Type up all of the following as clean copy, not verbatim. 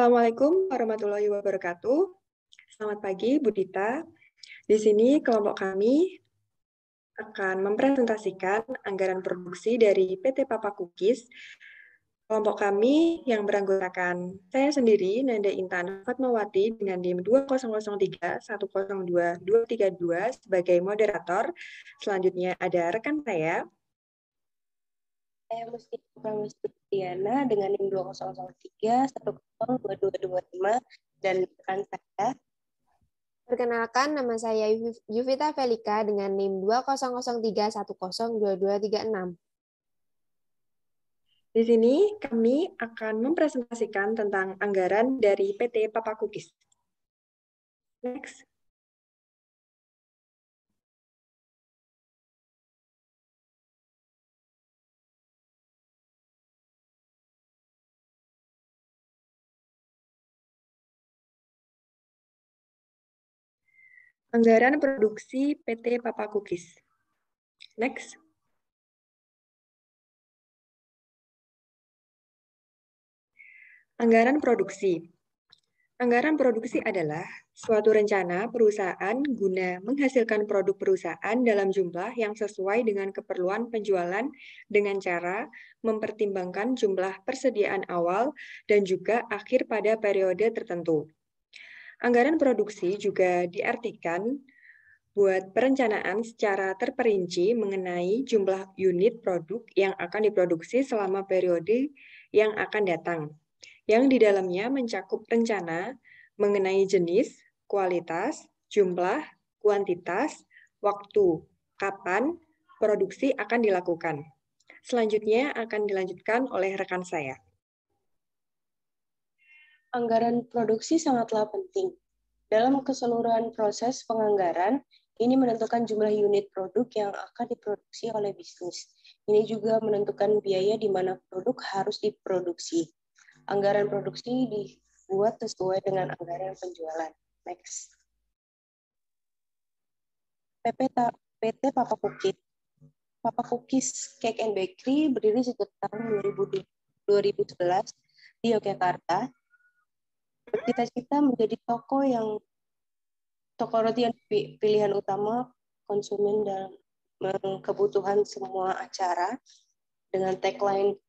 Assalamualaikum warahmatullahi wabarakatuh. Selamat pagi, Bu Dita. Di sini kelompok kami akan mempresentasikan anggaran produksi dari PT Papa Cookies. Kelompok kami yang beranggotakan saya sendiri, Nanda Intan Fatmawati dengan NIM 2003102232 sebagai moderator. Selanjutnya ada rekan saya. Saya Mustika Pramustiana dengan NIM 2003102225 dan rekan saya. Perkenalkan, nama saya Yuvita Velika dengan NIM 2003102236. Di sini kami akan mempresentasikan tentang anggaran dari PT Papa Cookies. Next. Anggaran produksi PT Papa Cookies. Next. Anggaran produksi. Anggaran produksi adalah suatu rencana perusahaan guna menghasilkan produk perusahaan dalam jumlah yang sesuai dengan keperluan penjualan dengan cara mempertimbangkan jumlah persediaan awal dan juga akhir pada periode tertentu. Anggaran produksi juga diartikan buat perencanaan secara terperinci mengenai jumlah unit produk yang akan diproduksi selama periode yang akan datang, yang di dalamnya mencakup rencana mengenai jenis, kualitas, jumlah, kuantitas, waktu, kapan produksi akan dilakukan. Selanjutnya akan dilanjutkan oleh rekan saya. Anggaran produksi sangatlah penting. Dalam keseluruhan proses penganggaran, ini menentukan jumlah unit produk yang akan diproduksi oleh bisnis. Ini juga menentukan biaya di mana produk harus diproduksi. Anggaran produksi dibuat sesuai dengan anggaran penjualan. Next. PT Papa Cookies. Papa Cookies Cake and Bakery berdiri sejak tahun 2011 di Yogyakarta. Bercita-cita menjadi toko roti yang pilihan utama konsumen dalam kebutuhan semua acara dengan tagline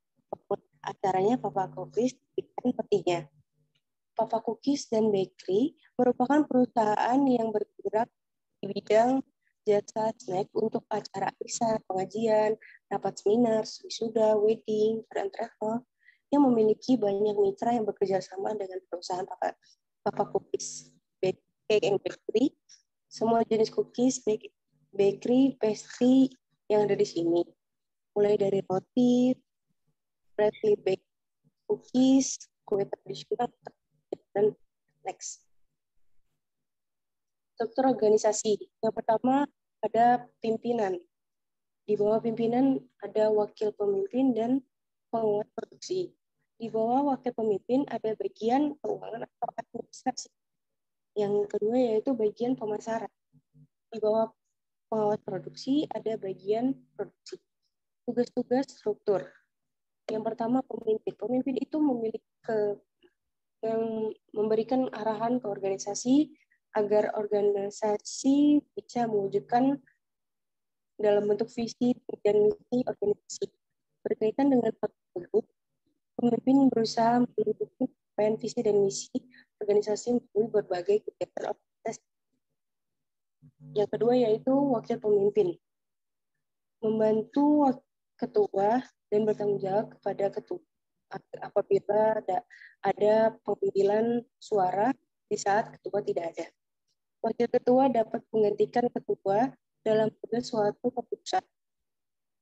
acaranya Papa Cookies dan petinya. Papa Cookies dan Bakery merupakan perusahaan yang bergerak di bidang jasa snack untuk acara arisan, pengajian, rapat seminar, wisuda, wedding, dan travel yang memiliki banyak mitra yang bekerja sama dengan perusahaan Papa Cookies Cake and Bakery. Semua jenis cookies, bakery, pastry yang ada di sini. Mulai dari roti, freshly baked cookies, kue tradisional, dan next. Struktur organisasi. Yang pertama ada pimpinan. Di bawah pimpinan ada wakil pemimpin dan penguat produksi. Di bawah wakil pemimpin ada bagian keuangan atau administrasi. Yang kedua yaitu bagian pemasaran. Di bawah pengawas produksi ada bagian produksi. Tugas-tugas struktur. Yang pertama pemimpin. Pemimpin itu memberikan arahan ke organisasi agar organisasi bisa mewujudkan dalam bentuk visi dan misi organisasi. Berkaitan dengan hal tersebut, pemimpin berusaha mewujudkan capaian visi dan misi organisasi melalui berbagai kegiatan organisasi. Yang kedua yaitu wakil pemimpin. Membantu ketua dan bertanggung jawab kepada ketua apabila ada pengambilan suara di saat ketua tidak ada. Wakil ketua dapat menggantikan ketua dalam suatu keputusan.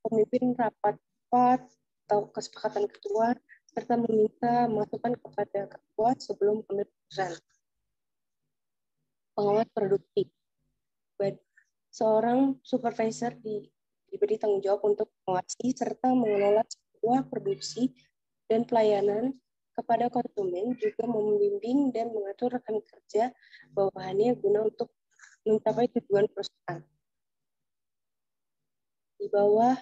Pemimpin rapat atau kesepakatan ketua serta meminta masukan kepada ketua sebelum mengambil keputusan. Pengawas produksi. Seorang supervisor diberi tanggung jawab untuk mengawasi serta mengelola sebuah produksi dan pelayanan kepada konsumen, juga membimbing dan mengatur rekan kerja bawahannya guna untuk mencapai tujuan perusahaan. Di bawah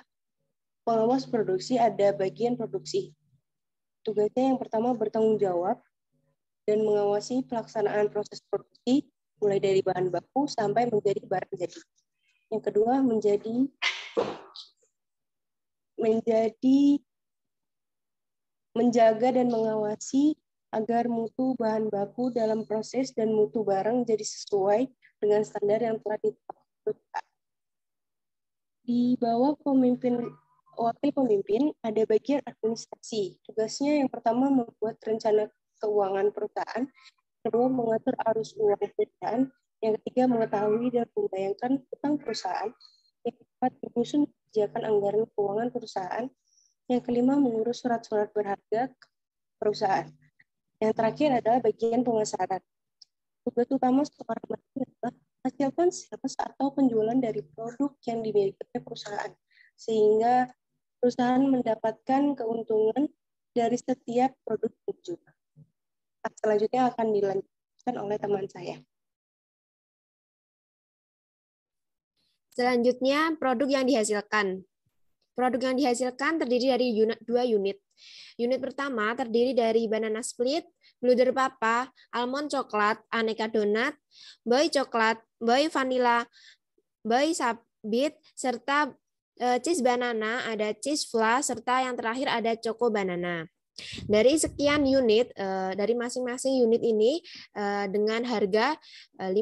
pengawas produksi ada bagian produksi. Tugasnya yang pertama bertanggung jawab dan mengawasi pelaksanaan proses produksi mulai dari bahan baku sampai menjadi barang jadi. Yang kedua, menjaga dan mengawasi agar mutu bahan baku dalam proses dan mutu barang jadi sesuai dengan standar yang telah ditetapkan. Di bawah wakil pemimpin ada bagian administrasi. Tugasnya yang pertama membuat rencana keuangan perusahaan, kedua mengatur arus uang perusahaan, yang ketiga mengetahui dan membayangkan hutang perusahaan, yang keempat menyusun kebijakan anggaran keuangan perusahaan, yang kelima mengurus surat-surat berharga perusahaan. Yang terakhir adalah bagian pemasaran. Tugas utama seorang manajer adalah menghasilkan sales atau penjualan dari produk yang dimiliki perusahaan, sehingga perusahaan mendapatkan keuntungan dari setiap produk yang dijual. Selanjutnya akan dilanjutkan oleh teman saya. Selanjutnya, produk yang dihasilkan. Produk yang dihasilkan terdiri dari dua unit. Unit pertama terdiri dari banana split, bluder papa, almond coklat, aneka donat, boy coklat, boy vanilla, boy sabit, serta cheese banana, ada cheese flan, serta yang terakhir ada choco banana. Dari sekian unit, dari masing-masing unit ini dengan harga 5.000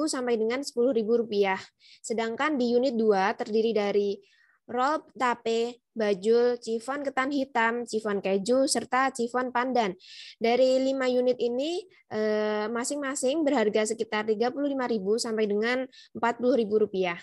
sampai dengan 10.000 rupiah. Sedangkan di unit 2 terdiri dari roll tape, bajul, chiffon ketan hitam, chiffon keju, serta chiffon pandan. Dari 5 unit ini masing-masing berharga sekitar 35.000 sampai dengan 40.000 rupiah.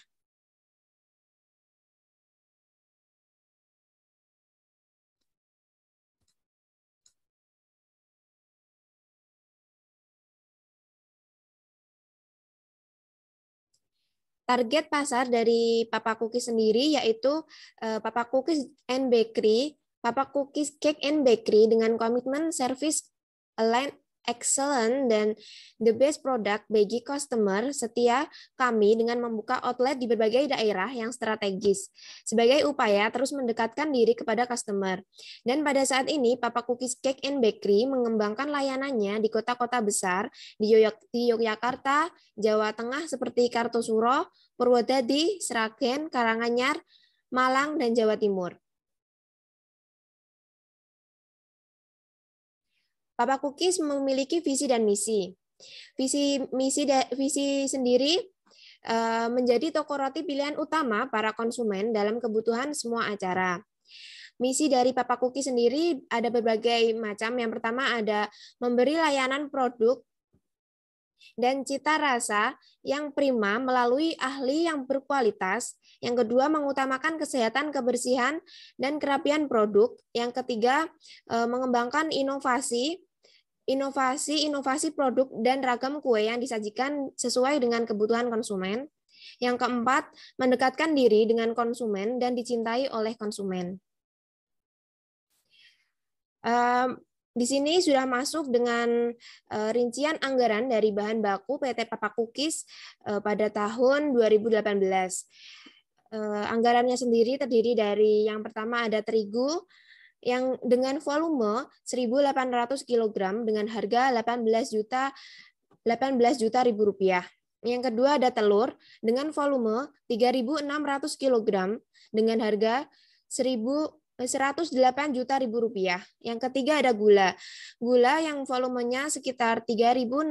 Target pasar dari Papa Cookies sendiri yaitu Papa Cookies and Bakery, Papa Cookies Cake and Bakery dengan komitmen service align excellent dan the best product bagi customer setia kami dengan membuka outlet di berbagai daerah yang strategis sebagai upaya terus mendekatkan diri kepada customer. Dan pada saat ini Papa Cookies Cake and Bakery mengembangkan layanannya di kota-kota besar di Yogyakarta, Jawa Tengah seperti Kartosuro, Purwodadi, Sragen, Karanganyar, Malang, dan Jawa Timur. Papa Cookies memiliki visi dan misi. Visi sendiri menjadi toko roti pilihan utama para konsumen dalam kebutuhan semua acara. Misi dari Papa Cookies sendiri ada berbagai macam. Yang pertama ada memberi layanan produk dan cita rasa yang prima melalui ahli yang berkualitas. Yang kedua, mengutamakan kesehatan, kebersihan, dan kerapian produk. Yang ketiga, mengembangkan inovasi produk dan ragam kue yang disajikan sesuai dengan kebutuhan konsumen. Yang keempat, mendekatkan diri dengan konsumen dan dicintai oleh konsumen. Di sini sudah masuk dengan rincian anggaran dari bahan baku PT Papa Cookies pada tahun 2018. Anggarannya sendiri terdiri dari yang pertama ada terigu yang dengan volume 1.800 kg dengan harga 18 juta rupiah. Yang kedua ada telur dengan volume 3.600 kg dengan harga 108 juta rupiah. Yang ketiga ada gula. Gula yang volumenya sekitar 3.600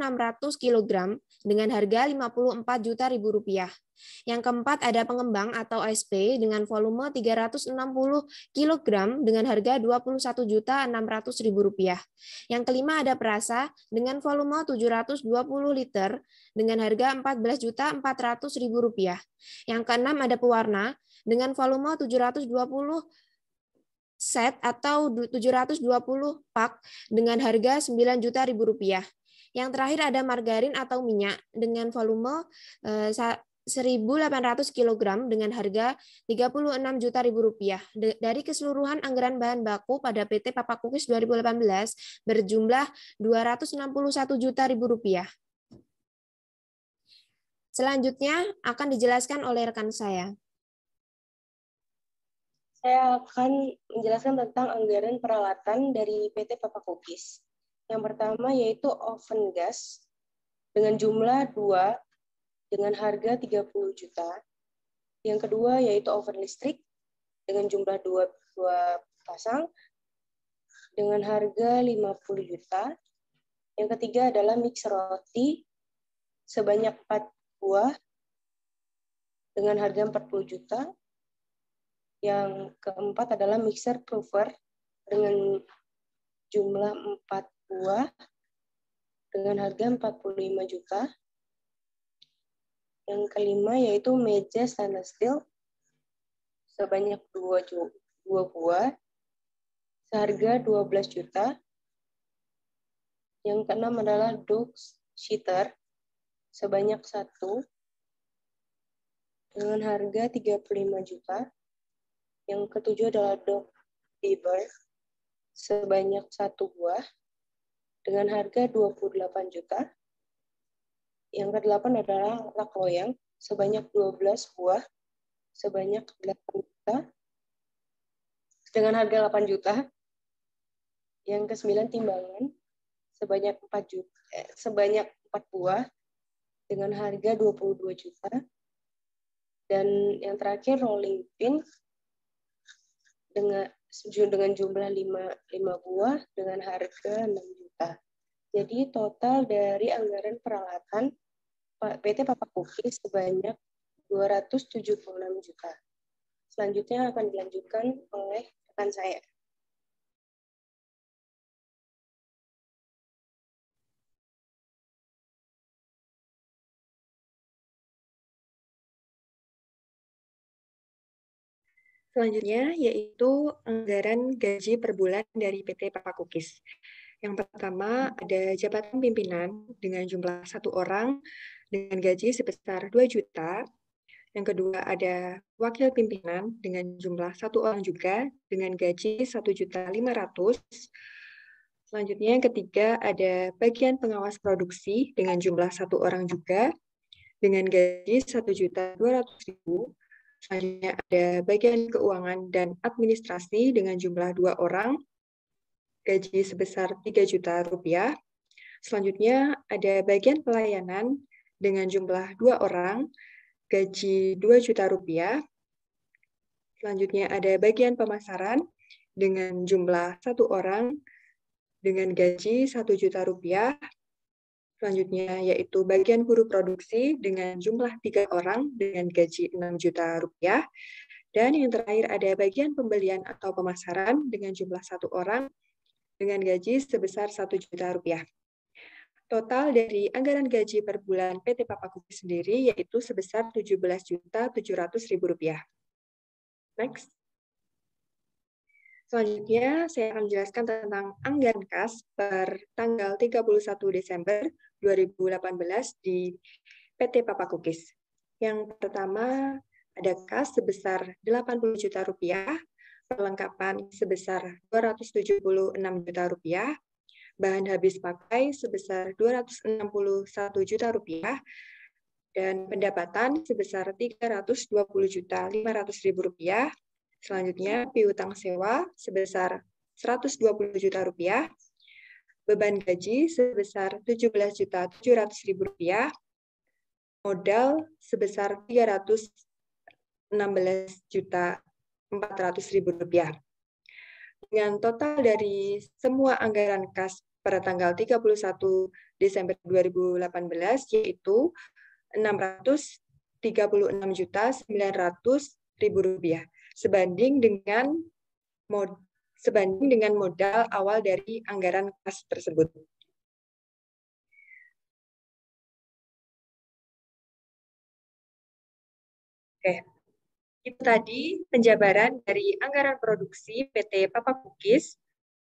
kg dengan harga 54 juta rupiah. Yang keempat ada pengembang atau ASP dengan volume 360 kg dengan harga 21 juta 600 rupiah. Yang kelima ada perasa dengan volume 720 liter dengan harga 14 juta 400 rupiah. Yang keenam ada pewarna dengan volume 720 set atau 720 pak dengan harga 9 juta rupiah. Yang terakhir ada margarin atau minyak dengan volume 1.800 kg dengan harga 36 juta rupiah. Dari keseluruhan anggaran bahan baku pada PT Papa Cookies 2018 berjumlah 261 juta rupiah. Selanjutnya akan dijelaskan oleh rekan saya. Saya akan menjelaskan tentang anggaran peralatan dari PT Papa Cookies. Yang pertama yaitu oven gas dengan jumlah 2 dengan harga 30 juta. Yang kedua yaitu oven listrik dengan jumlah 2 pasang dengan harga 50 juta. Yang ketiga adalah mixer roti sebanyak 4 buah dengan harga 40 juta. Yang keempat adalah mixer prover dengan jumlah 4 buah dengan harga 45 juta. Yang kelima yaitu meja stainless steel sebanyak 2 buah seharga 12 juta. Yang keenam adalah dog sheeter sebanyak 1 dengan harga 35 juta. Yang ketujuh adalah dog diaper sebanyak 1 buah dengan harga 28 juta. Yang kedelapan adalah rak loyang sebanyak 12 buah sebanyak 8 juta dengan harga 8 juta. Yang kesembilan timbangan sebanyak 4 buah dengan harga 22 juta. Dan yang terakhir rolling pin dengan jumlah 5 buah dengan harga 6 juta. Jadi total dari anggaran peralatan PT Papa Cookies sebanyak 276 juta. Selanjutnya akan dilanjutkan oleh rekan saya. Selanjutnya yaitu anggaran gaji per bulan dari PT Papa Cookies. Yang pertama ada jabatan pimpinan dengan jumlah 1 orang dengan gaji sebesar 2 juta. Yang kedua ada wakil pimpinan dengan jumlah 1 orang juga dengan gaji 1.500.000. Selanjutnya yang ketiga ada bagian pengawas produksi dengan jumlah 1 orang juga dengan gaji 1.200.000. Selanjutnya ada bagian keuangan dan administrasi dengan jumlah 2 orang, gaji sebesar 3 juta rupiah. Selanjutnya ada bagian pelayanan dengan jumlah 2 orang, gaji 2 juta rupiah. Selanjutnya ada bagian pemasaran dengan jumlah 1 orang dengan gaji 1 juta rupiah. Selanjutnya yaitu bagian buruh produksi dengan jumlah 3 orang dengan gaji 6 juta rupiah. Dan yang terakhir ada bagian pembelian atau pemasaran dengan jumlah 1 orang dengan gaji sebesar 1 juta rupiah. Total dari anggaran gaji per bulan PT Papa Cookies sendiri yaitu sebesar 17.700.000 rupiah. Next. Selanjutnya, saya akan menjelaskan tentang anggaran kas per tanggal 31 Desember 2018 di PT Papa Cookies. Yang pertama, ada kas sebesar 80 juta rupiah, perlengkapan sebesar 276 juta rupiah, bahan habis pakai sebesar 261 juta rupiah, dan pendapatan sebesar 320.500.000 rupiah. Selanjutnya, piutang sewa sebesar 120 juta rupiah, beban gaji sebesar 17.700.000 rupiah, modal sebesar 316.400.000 rupiah. Dengan total dari semua anggaran kas pada tanggal 31 Desember 2018 yaitu 636.900.000 rupiah. Sebanding dengan modal awal dari anggaran kas tersebut. Oke, itu tadi penjabaran dari anggaran produksi PT Papa Cookies.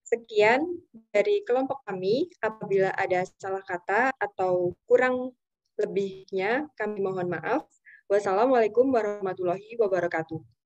Sekian dari kelompok kami. Apabila ada salah kata atau kurang lebihnya, kami mohon maaf. Wassalamualaikum warahmatullahi wabarakatuh.